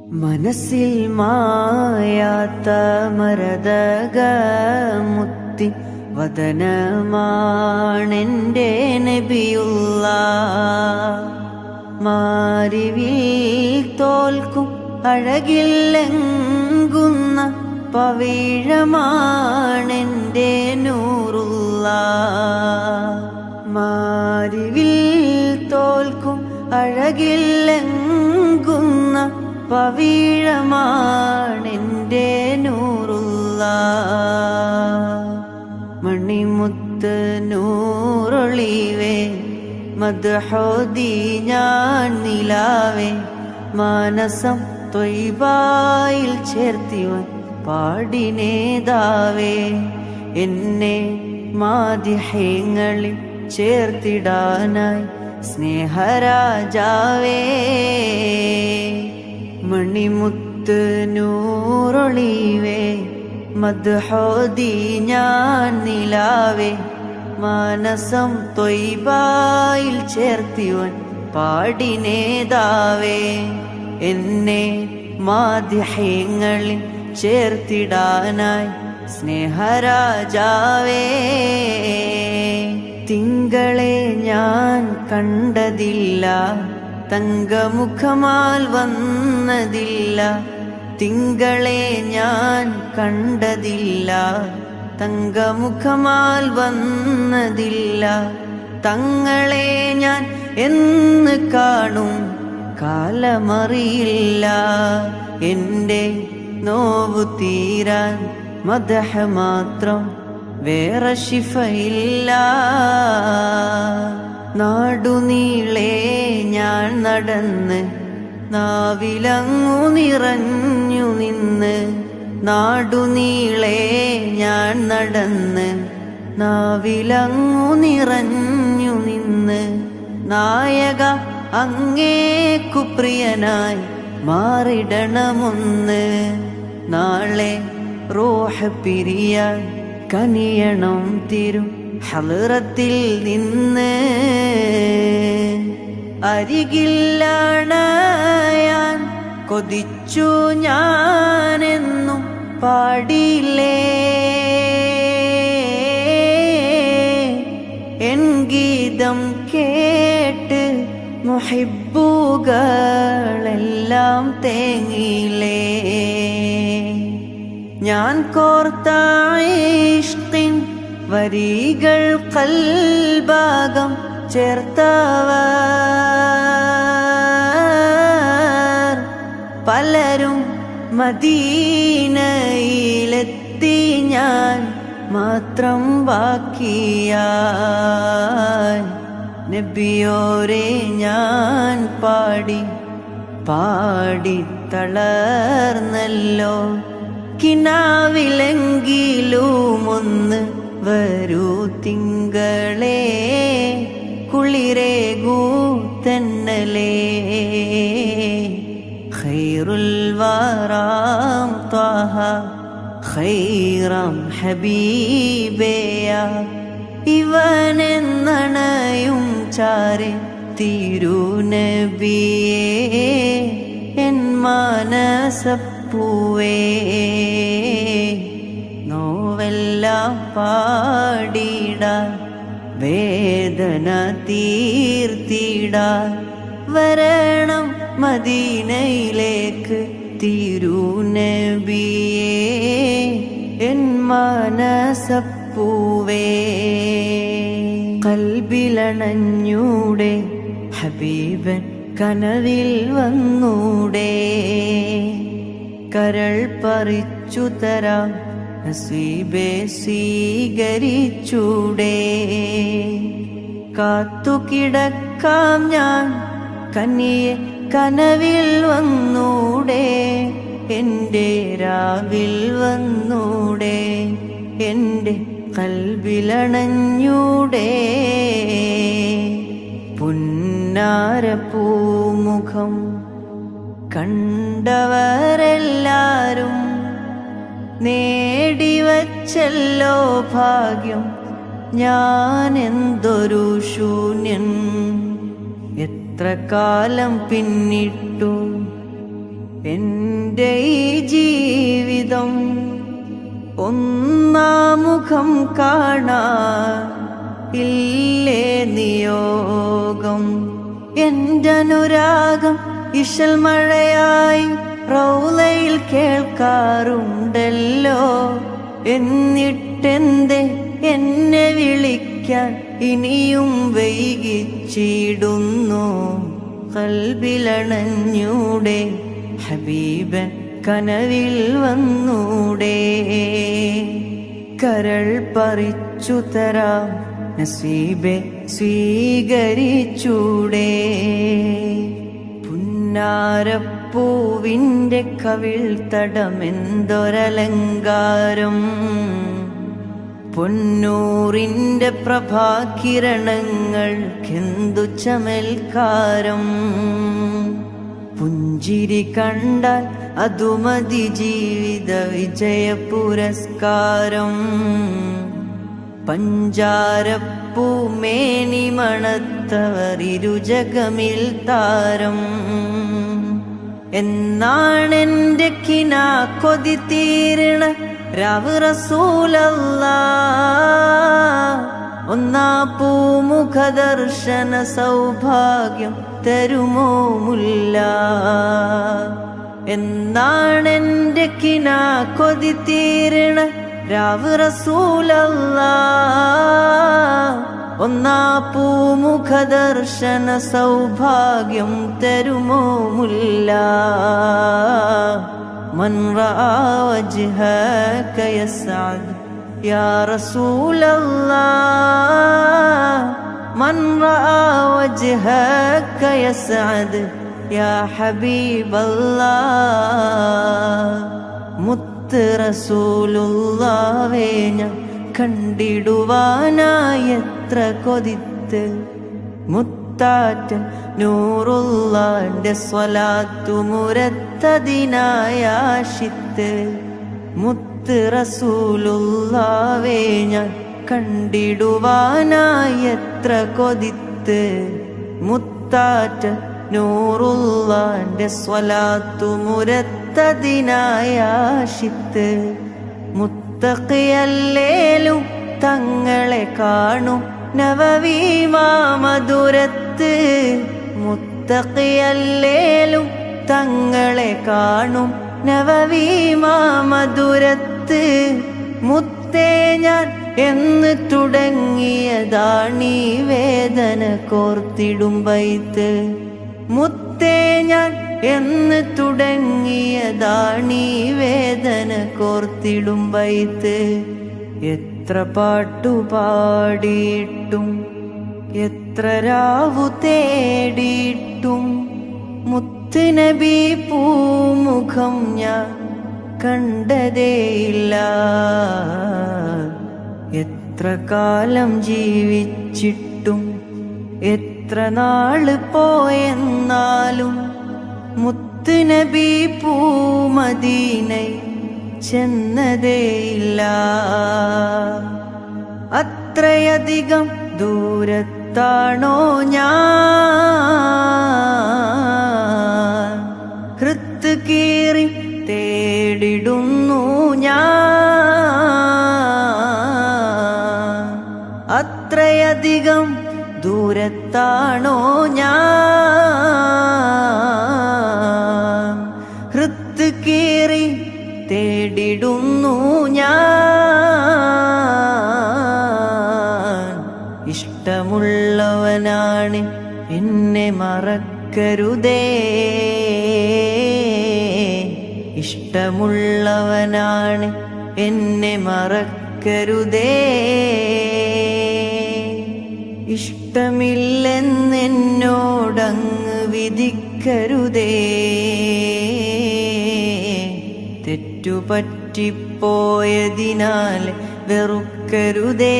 മനസ്സിൽ മായാത്ത മരതകമുത്തി വദനമാണെൻ്റെ നബിയുള്ള. മാരിവിൽ തോൽക്കും അഴകില്ലെങ്കുന്ന പവിഴമാണെൻ്റെ നൂറുള്ള. മാരിവിൽ തോൽക്കും അഴകില്ലെങ്കുന്ന പവിഴമാണെൻ്റെ നൂറുള്ള. മണിമുത്ത് നൂറൊളിവേ മദ്ഹോദി ഞാൻ നിലാവേ. മാനസം ത്വയ്ബായിൽ ചേർത്തിവൻ പാടിനേതാവേ. എന്നെ മാദിഹ്യങ്ങളിൽ ചേർത്തിടാനായി സ്നേഹരാജാവേ. മണിമുത്ത് നൂറൊളിവേ മദ്ഹോദി ഞാൻ നിലാവേ. മാനസം ത്വയ്ബായിൽ ചേർത്തിവൻ പാടിനേതാവേ. എന്നെ മാദിഹ്യങ്ങളിൽ ചേർത്തിടാനായി സ്നേഹരാജാവേ. തിങ്കളെ ഞാൻ കണ്ടതില്ല, തങ്കമുഖമാൽ വന്നതില്ല. തിങ്കളെ ഞാൻ കണ്ടതില്ല, തങ്കമുഖമാൽ വന്നതില്ല. തങ്ങളെ ഞാൻ എന്ന് കാണും കാലമറിയില്ല. എൻ്റെ നോവു തീരാൻ മദ്ഹ മാത്രം, വേറെ ശിഫയില്ല. നാടുനീളെ ഞാൻ നടന്ന് നാവിലങ്ങു നിറഞ്ഞു നിന്ന്. നാടുനീളെ ഞാൻ നടന്ന് നാവിലങ്ങു നിറഞ്ഞു നിന്ന്. നായക അങ്ങേക്കു പ്രിയനായി മാറിടണമൊന്ന്. നാളെ റൂഹ് പിരിയാൻ കനിയണം തിരു ഹളറത്തിൽ നിന്ന്. അരികില്ലണയാൻ കൊതിച്ചു ഞാനെന്നും പാടിയില്ലേ. എൻ ഗീതം കേട്ട് മുഹിബ്ബുകളെല്ലാം തേങ്ങിയില്ലേ. ഞാൻ കോർത്ത ഇഷ്കിൻ വരികൾ ഖൽബാകം ചേർത്തവർ പലരും മദീനയിലെത്തി. ഞാൻ മാത്രം ബാക്കിയായി. നബിയോരെ ഞാൻ പാടി പാടി തളർന്നല്ലോ. കിനാവിലെങ്കിലും ഒന്ന് വരൂ തിങ്കളേ, കുളിരേകൂ തെന്നലേ. ഖൈറുൽ വറാം ത്വാഹ ഖൈറാം ഹബീബേയ. ഇവനെന്നണയും ചാരെ തിരുനബിയേ. എൻ മാനസപ്പൂവേ നോവെല്ലാം പാടിടാൻ വേദന തീർത്തിടാൻ വരണം മദീനയിലേക്ക് തിരുനബിയേ. എൻ മാനസപ്പൂവേ കൽബിലണഞ്ഞൂടെ ഹബീബൻ കനവിൽ വന്നൂടെ. കരൾ പറിച്ചു തരാം നസീബെ സ്വീകരിച്ചൂടെ. കാത്തുകിടക്കാം ഞാൻ കനിയെ കനവിൽ വന്നൂടെ. എൻ്റെ രാവിൽ വന്നൂടെ. എൻ്റെ കൽബിലണഞ്ഞൂടെ. പുന്നാരപ്പൂമുഖം കണ്ടവരെല്ലാരും നേടിവച്ചല്ലോ ഭാഗ്യം. ഞാൻ എന്തൊരു ശൂന്യൻ. എത്ര കാലം പിന്നിട്ടു എൻ്റെ ഈ ജീവിതം ഒന്നാമുഖം കാണാൻ ഇല്ലേ നിയോഗം. എൻ്റെ അനുരാഗം ഇശൽ മഴയായി റൗളയിൽ കേൾക്കാറുണ്ടല്ലോ. എന്നിട്ടെന്തേ എന്നെ വിളിക്കാൻ ഇനിയും വൈകിച്ചിടുന്നു? കൽബിലണഞ്ഞൂടെ ഹബീബൻ കനവിൽ വന്നൂടെ? കരൾ പറിച്ചു തരാം നസീബെ സ്വീകരിച്ചൂടെ? പുന്നാരപ്പൂവിൻ്റെ കവിൾ തടമെന്തൊരലങ്കാരം, പൊന്നൂറിൻ്റെ പ്രഭാകിരണങ്ങൾക്കെന്തു ചമൽക്കാരം. പുഞ്ചിരി കണ്ടാൽ അതുമതി ജീവിത വിജയ പുരസ്കാരം. പഞ്ചാരപ്പൂമേനി മണത്തവർ ഇരുജഗമിൽ താരം. എന്നാണെന്റെ കിനാ കൊതി തീരണ രാവ് റസൂലല്ലാഹ്. ഒന്നാ പൂമുഖ ദർശന സൗഭാഗ്യം തരുമോ മുല്ല? എന്നാണെന്റെ കിനാ കൊതി തീരണ രാവ് റസൂലല്ലാഹ്. ഒന്നാ പൂമുഖ ദർശന സൗഭാഗ്യം തരുമോ മുല്ല? മൻ റആ വജ്ഹക യസ്അദ് യാ റസൂലല്ലാഹ്. മൻ റആ വജ്ഹക യസ്അദ് യാ ഹബീബല്ലാഹ്. മുത്ത് റസൂലുള്ളാഹേ ഞാൻ കണ്ടിടുവാനായി എത്ര കൊതിത്ത്. മുത്താറ്റ നൂറുള്ളാന്റെ സ്വലാത്തു മുരത്തതിനായ ആശിത്ത്. മുത്ത് റസൂലുള്ളാഹേ ഞാൻ കണ്ടിടുവാനായി എത്ര കൊതിത്ത്. മുത്താറ്റ നൂറുള്ളാന്റെ സ്വലാത്തു മുരത്തതിനായ ആശിത്ത്. മുത്തഖിയല്ലേലും തങ്ങളെ കാണും നവവി മാമധുരത്ത്. മുത്തഖിയല്ലേലും തങ്ങളെ കാണും നവവി മാമധുരത്ത്. മുത്തേ ഞാൻ എന്ന് തുടങ്ങിയതാണീ വേദന കോർത്തിടും ബൈത്ത്. മുത്തേ ഞാൻ എന്ന് തുടങ്ങിയതാണീ വേദന കോർത്തിടും ബൈത്ത്. എത്ര പാട്ടുപാടിയിട്ടും എത്ര രാവു തേടിയിട്ടും മുത്ത് നബി പൂമുഖം ഞാൻ കണ്ടതേയില്ല. എത്ര കാലം ജീവിച്ചിട്ടും എത്ര നാള് പോയെന്നാലും മുത്ത് നബി പൂമദീനൈ ചെന്നതേയില്ല. അത്രയധികം ദൂരത്താണോ ഞാൻ? ഹൃത്ത് കീറി തേടിടുന്നു ഞാൻ. അത്രയധികം ദൂരത്താണോ ഞാൻ? ഹൃത്ത് കീറി തേടിടുന്നു ഞാൻ. ഇഷ്ടമുള്ളവനാണ് എന്നെ മറക്കരുതേ. ഇഷ്ടമുള്ളവനാണ് എന്നെ മറക്കരുതേ. ഇഷ്ടമില്ലെന്നെന്നോടങ്ങ് വിധിക്കരുതേ. തെറ്റുപറ്റിപ്പോയതിനാൽ വെറുക്കരുതേ.